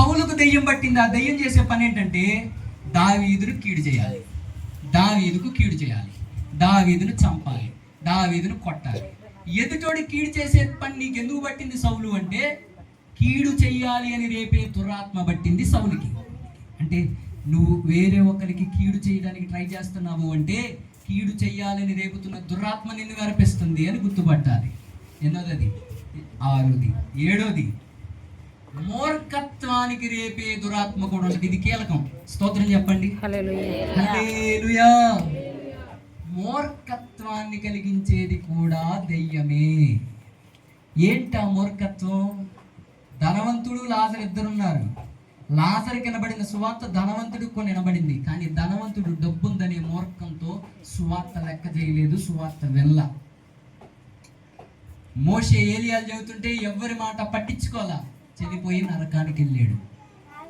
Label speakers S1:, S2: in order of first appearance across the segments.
S1: సౌలుకు దెయ్యం పట్టింది. ఆ దెయ్యం చేసే పని ఏంటంటే దావీదును కీడు చేయాలి, దావీదుకు కీడు చేయాలి, దావీదును చంపాలి, దావీదును కొట్టాలి. ఎదుటోడి కీడు చేసే పని నీకు ఎందుకు పట్టింది సౌలు అంటే, కీడు చెయ్యాలి అని రేపే దురాత్మ పట్టింది సౌలుకి. అంటే నువ్వు వేరే ఒకరికి కీడు చేయడానికి ట్రై చేస్తున్నావు అంటే కీడు చెయ్యాలని రేపుతున్న దురాత్మ నిన్ను వెరపిస్తుంది అని గుర్తుపట్టాలి. ఎన్నోది? 6ది. 7ది, మూర్ఖత్వానికి రేపే దురాత్మ కూడా ఉంటుంది. ఇది కీలకం. స్తోత్రం చెప్పండి. హల్లెలూయా. మూర్ఖత్వాన్ని కలిగించేది కూడా దెయ్యమే. ఏంటా మూర్ఖత్వం? ధనవంతుడు లాజరు ఇద్దరున్నారు. లాజరు వినబడిన సువార్త ధనవంతుడికి కొన్ని వినబడింది, కానీ ధనవంతుడు డబ్బుందనే మూర్ఖంతో సువార్త లెక్క చేయలేదు, సువార్త వెళ్ళ. మోషే ఏలియాలు చెబుతుంటే ఎవరి మాట పట్టించుకోవాలా, చనిపోయి నరకానికి వెళ్ళాడు.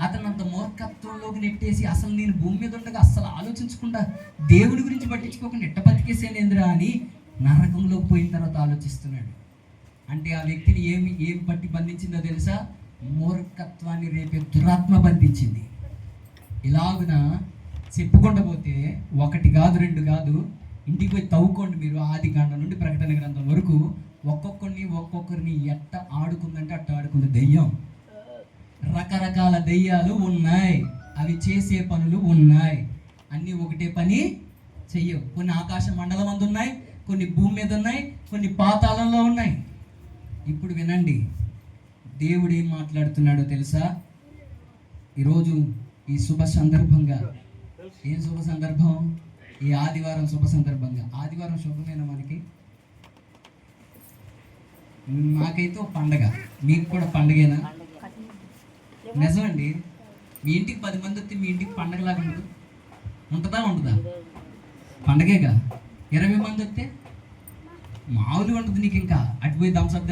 S1: అతను అంత మూర్ఖత్వంలోకి నెట్టేసి అసలు నేను భూమి మీద ఉండగా అస్సలు ఆలోచించకుండా దేవుడి గురించి పట్టించుకోకుండా ఎట్ట బతికేసేనేంద్రా అని నరకంలోకి పోయిన తర్వాత ఆలోచిస్తున్నాడు. అంటే ఆ వ్యక్తిని ఏం పట్టి బంధించిందో తెలుసా? మూర్ఖత్వాన్ని రేపే దురాత్మ బంధించింది. ఇలాగున చెప్పుకుండా పోతే 1 కాదు 2 కాదు, ఇంటికి పోయి తవ్వుకోండి మీరు. ఆదికాండం నుండి ప్రకటన గ్రంథం వరకు ఒక్కొక్కరిని ఎట్ట ఆడుకుందంటే అట్ట ఆడుకుంది దెయ్యం. రకరకాల దెయ్యాలు ఉన్నాయి, అవి చేసే పనులు ఉన్నాయి. అన్నీ ఒకటే పని చెయ్యవు. కొన్ని ఆకాశ మండలం అందు ఉన్నాయి, కొన్ని భూమి మీద ఉన్నాయి, కొన్ని పాతాళంలో ఉన్నాయి. ఇప్పుడు వినండి, దేవుడు ఏం మాట్లాడుతున్నాడో తెలుసా? ఈరోజు ఈ శుభ సందర్భంగా, ఏం శుభ సందర్భం? ఈ ఆదివారం శుభ సందర్భంగా. ఆదివారం శుభమేనా మనకి? మాకైతే ఒక పండగ, మీకు కూడా పండగేనా? నిజమండి. మీ ఇంటికి 10 మంది వస్తే మీ ఇంటికి పండగలాగా ఉంటుందా? పండగేగా. 20 మంది వస్తే మామూలుగా ఉంటుంది నీకు. ఇంకా అటు పోయి థమ్సప్